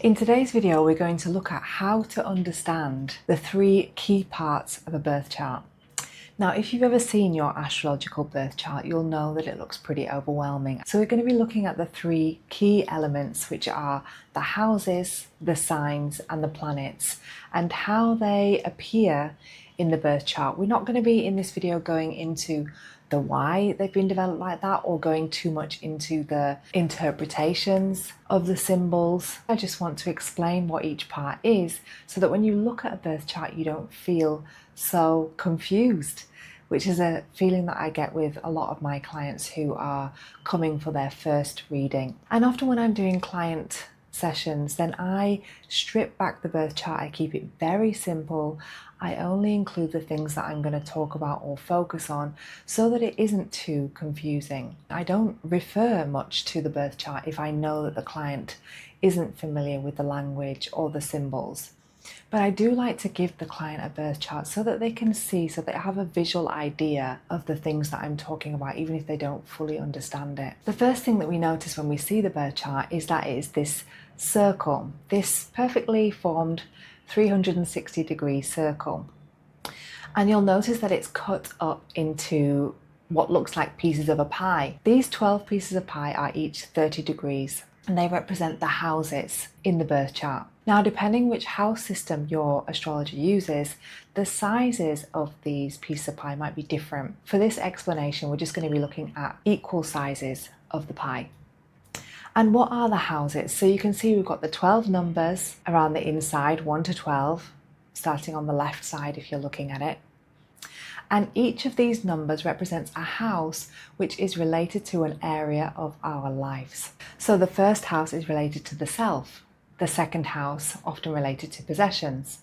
In today's video, we're going to look at how to understand the three key parts of a birth chart. Now, if you've ever seen your astrological birth chart, you'll know that it looks pretty overwhelming. So we're going to be looking at the three key elements, which are the houses, the signs, and the planets, and how they appear in the birth chart. We're not going to be in this video going into the why they've been developed like that or going too much into the interpretations of the symbols. I just want to explain what each part is so that when you look at a birth chart, you don't feel so confused, which is a feeling that I get with a lot of my clients who are coming for their first reading. And often when I'm doing client sessions, then I strip back the birth chart. I keep it very simple. I only include the things that I'm going to talk about or focus on so that it isn't too confusing. I don't refer much to the birth chart if I know that the client isn't familiar with the language or the symbols. But I do like to give the client a birth chart so that they can see, so they have a visual idea of the things that I'm talking about, even if they don't fully understand it. The first thing that we notice when we see the birth chart is that it is this circle, this perfectly formed 360-degree circle. And you'll notice that it's cut up into what looks like pieces of a pie. These 12 pieces of pie are each 30 degrees, and they represent the houses in the birth chart. Now, depending which house system your astrologer uses, the sizes of these pieces of pie might be different. For this explanation, we're just going to be looking at equal sizes of the pie. And what are the houses? So you can see we've got the 12 numbers around the inside, 1 to 12, starting on the left side if you're looking at it. And each of these numbers represents a house which is related to an area of our lives. So the first house is related to the self. The second house, often related to possessions.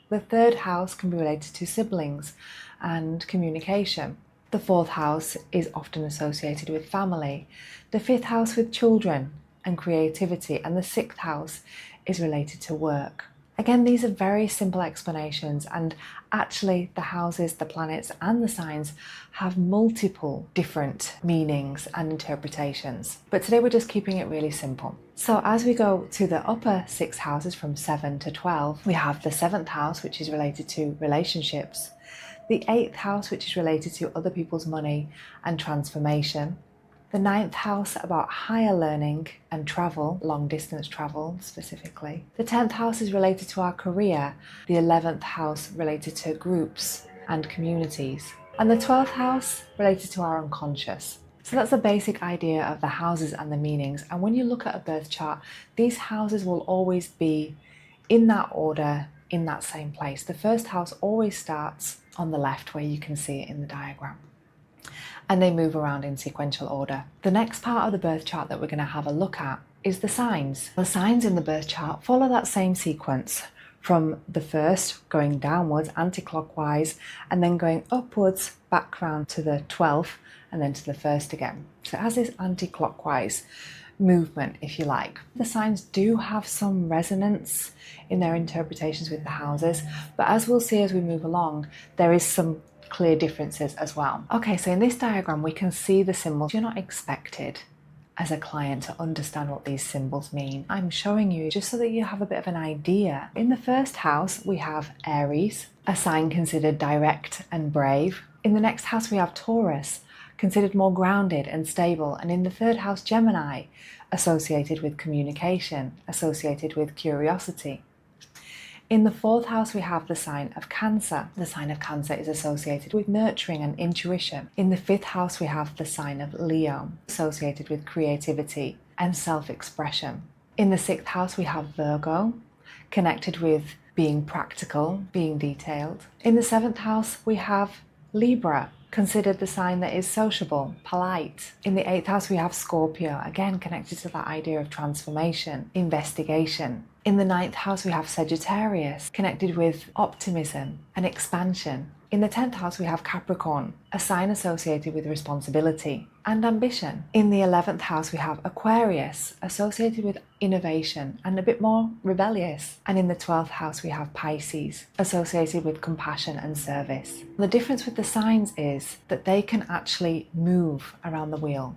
The third house can be related to siblings and communication. The fourth house is often associated with family. The fifth house with children and creativity. And the sixth house is related to work. Again, these are very simple explanations, and actually the houses, the planets, and the signs have multiple different meanings and interpretations. But today we're just keeping it really simple. So as we go to the upper 6 houses from 7 to 12, we have the 7th house, which is related to relationships, the 8th house, which is related to other people's money and transformation, the 9th house about higher learning and travel, long distance travel specifically. The 10th house is related to our career, the 11th house related to groups and communities, and the 12th house related to our unconscious. So that's the basic idea of the houses and the meanings. And when you look at a birth chart, these houses will always be in that order, in that same place. The first house always starts on the left, where you can see it in the diagram, and they move around in sequential order. The next part of the birth chart that we're going to have a look at is the signs. The signs in the birth chart follow that same sequence, from the first going downwards anti-clockwise and then going upwards back round to the 12th and then to the first again. So it has this anti-clockwise movement, if you like. The signs do have some resonance in their interpretations with the houses, but as we'll see as we move along, there is some clear differences as well. Okay, so in this diagram we can see the symbols. You're not expected as a client to understand what these symbols mean. I'm showing you just so that you have a bit of an idea. In the first house we have Aries, a sign considered direct and brave. In the next house we have Taurus, considered more grounded and stable. And in the third house, Gemini, associated with communication, associated with curiosity. In the fourth house, we have the sign of Cancer. The sign of Cancer is associated with nurturing and intuition. In the fifth house, we have the sign of Leo, associated with creativity and self-expression. In the sixth house, we have Virgo, connected with being practical, being detailed. In the seventh house, we have Libra, considered the sign that is sociable, polite. In the 8th house we have Scorpio, again connected to that idea of transformation, investigation. In the 9th house we have Sagittarius, connected with optimism and expansion. In the 10th house we have Capricorn, a sign associated with responsibility and ambition. In the 11th house we have Aquarius, associated with innovation and a bit more rebellious. And in the 12th house we have Pisces, associated with compassion and service. The difference with the signs is that they can actually move around the wheel.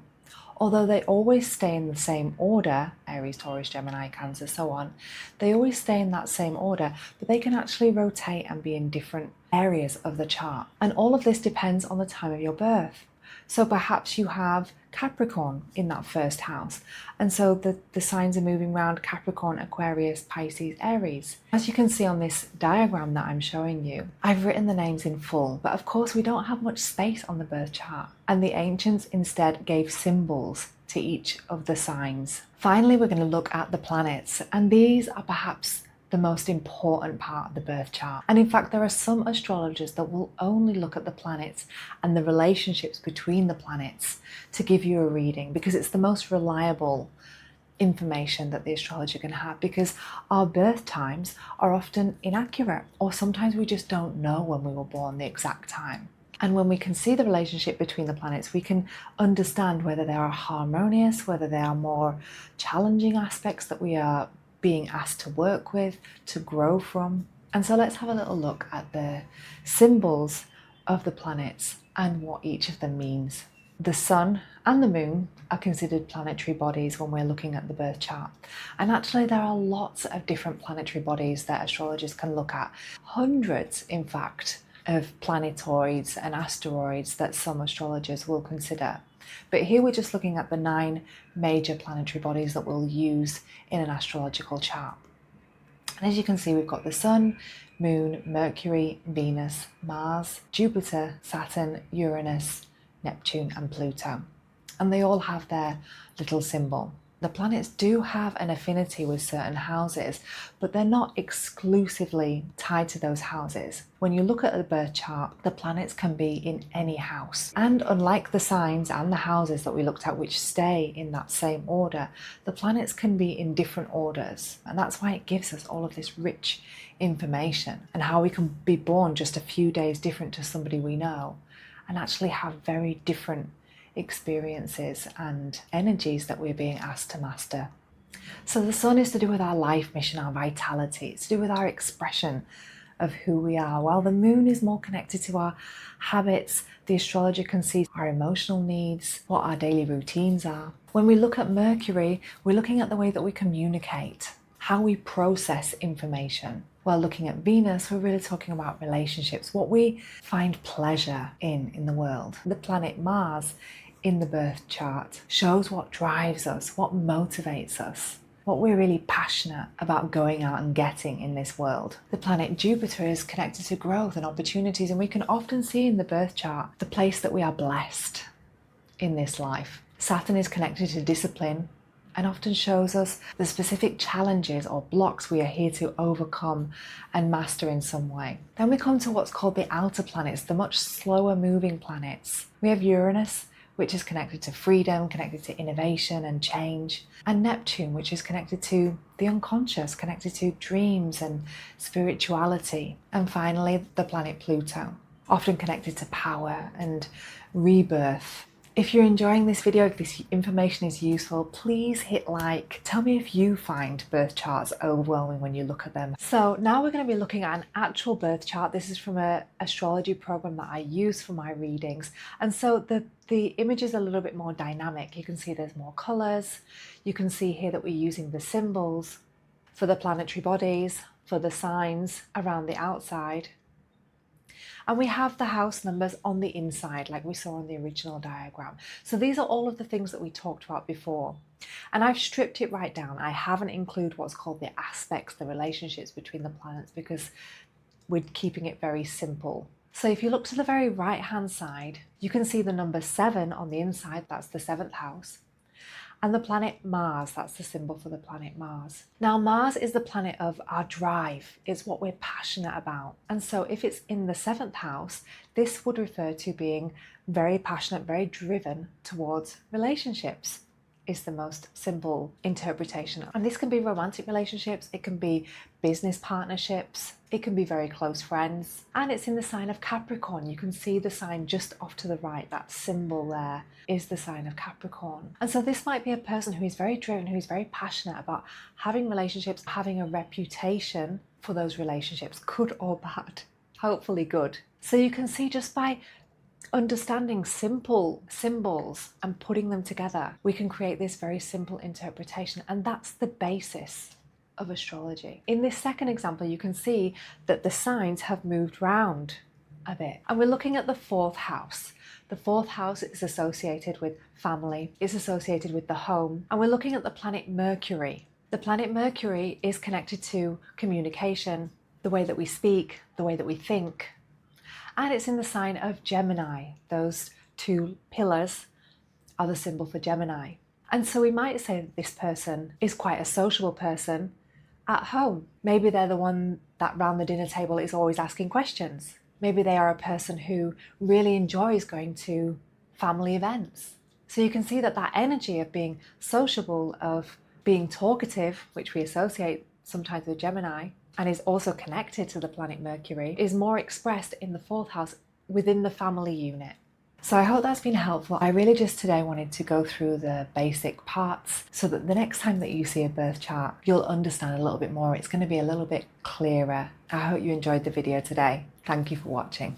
Although they always stay in the same order, Aries, Taurus, Gemini, Cancer, so on, they always stay in that same order, but they can actually rotate and be in different areas of the chart. And all of this depends on the time of your birth. So perhaps you have Capricorn in that first house, and so the signs are moving around Capricorn, Aquarius, Pisces, Aries. As you can see on this diagram that I'm showing you, I've written the names in full, but of course we don't have much space on the birth chart, and the ancients instead gave symbols to each of the signs. Finally, we're going to look at the planets, and these are perhaps the most important part of the birth chart. And in fact, there are some astrologers that will only look at the planets and the relationships between the planets to give you a reading, because it's the most reliable information that the astrologer can have, because our birth times are often inaccurate, or sometimes we just don't know when we were born the exact time. And when we can see the relationship between the planets, we can understand whether they are harmonious, whether they are more challenging aspects that we are being asked to work with, to grow from. And so let's have a little look at the symbols of the planets and what each of them means. The sun and the moon are considered planetary bodies when we're looking at the birth chart. And actually there are lots of different planetary bodies that astrologers can look at. Hundreds, in fact, of planetoids and asteroids that some astrologers will consider. But here we're just looking at the 9 major planetary bodies that we'll use in an astrological chart. And as you can see, we've got the Sun, Moon, Mercury, Venus, Mars, Jupiter, Saturn, Uranus, Neptune and Pluto. And they all have their little symbol. The planets do have an affinity with certain houses, but they're not exclusively tied to those houses. When you look at the birth chart, the planets can be in any house. And unlike the signs and the houses that we looked at, which stay in that same order, the planets can be in different orders. And that's why it gives us all of this rich information, and how we can be born just a few days different to somebody we know and actually have very different experiences and energies that we're being asked to master. So the sun is to do with our life mission, our vitality. It's to do with our expression of who we are, while the moon is more connected to our habits. The astrologer can see our emotional needs, what our daily routines are. When we look at Mercury, we're looking at the way that we communicate, how we process information. While looking at Venus, we're really talking about relationships, what we find pleasure in the world. The planet Mars in the birth chart shows what drives us, what motivates us, what we're really passionate about going out and getting in this world. The planet Jupiter is connected to growth and opportunities, and we can often see in the birth chart the place that we are blessed in this life. Saturn is connected to discipline and often shows us the specific challenges or blocks we are here to overcome and master in some way. Then we come to what's called the outer planets, the much slower moving planets. We have Uranus, which is connected to freedom, connected to innovation and change, and Neptune, which is connected to the unconscious, connected to dreams and spirituality. And finally, the planet Pluto, often connected to power and rebirth. If you're enjoying this video, if this information is useful, please hit like. Tell me if you find birth charts overwhelming when you look at them. So now we're going to be looking at an actual birth chart. This is from an astrology program that I use for my readings. And so the image is a little bit more dynamic. You can see there's more colors. You can see here that we're using the symbols for the planetary bodies, for the signs around the outside. And we have the house numbers on the inside, like we saw on the original diagram. So these are all of the things that we talked about before. And I've stripped it right down. I haven't included what's called the aspects, the relationships between the planets, because we're keeping it very simple. So if you look to the very right-hand side, you can see the number 7 on the inside. That's the 7th house. And the planet Mars, that's the symbol for the planet Mars. Now, Mars is the planet of our drive. It's what we're passionate about. And so if it's in the 7th house, this would refer to being very passionate, very driven towards relationships, is the most simple interpretation. And this can be romantic relationships, it can be business partnerships, it can be very close friends. And it's in the sign of Capricorn. You can see the sign just off to the right, that symbol there is the sign of Capricorn. And so this might be a person who is very driven, who is very passionate about having relationships, having a reputation for those relationships, good or bad, hopefully good. So you can see just by understanding simple symbols and putting them together, we can create this very simple interpretation, and that's the basis of astrology. In this second example, you can see that the signs have moved round a bit, and we're looking at the fourth house. The fourth house is associated with family, it's associated with the home, and we're looking at the planet Mercury. The planet Mercury is connected to communication, the way that we speak, the way that we think, and it's in the sign of Gemini. Those two pillars are the symbol for Gemini. And so we might say that this person is quite a sociable person at home. Maybe they're the one that round the dinner table is always asking questions. Maybe they are a person who really enjoys going to family events. So you can see that that energy of being sociable, of being talkative, which we associate sometimes with Gemini, and is also connected to the planet Mercury, is more expressed in the fourth house within the family unit. So I hope that's been helpful. I really just today wanted to go through the basic parts so that the next time that you see a birth chart, you'll understand a little bit more. It's going to be a little bit clearer. I hope you enjoyed the video today. Thank you for watching.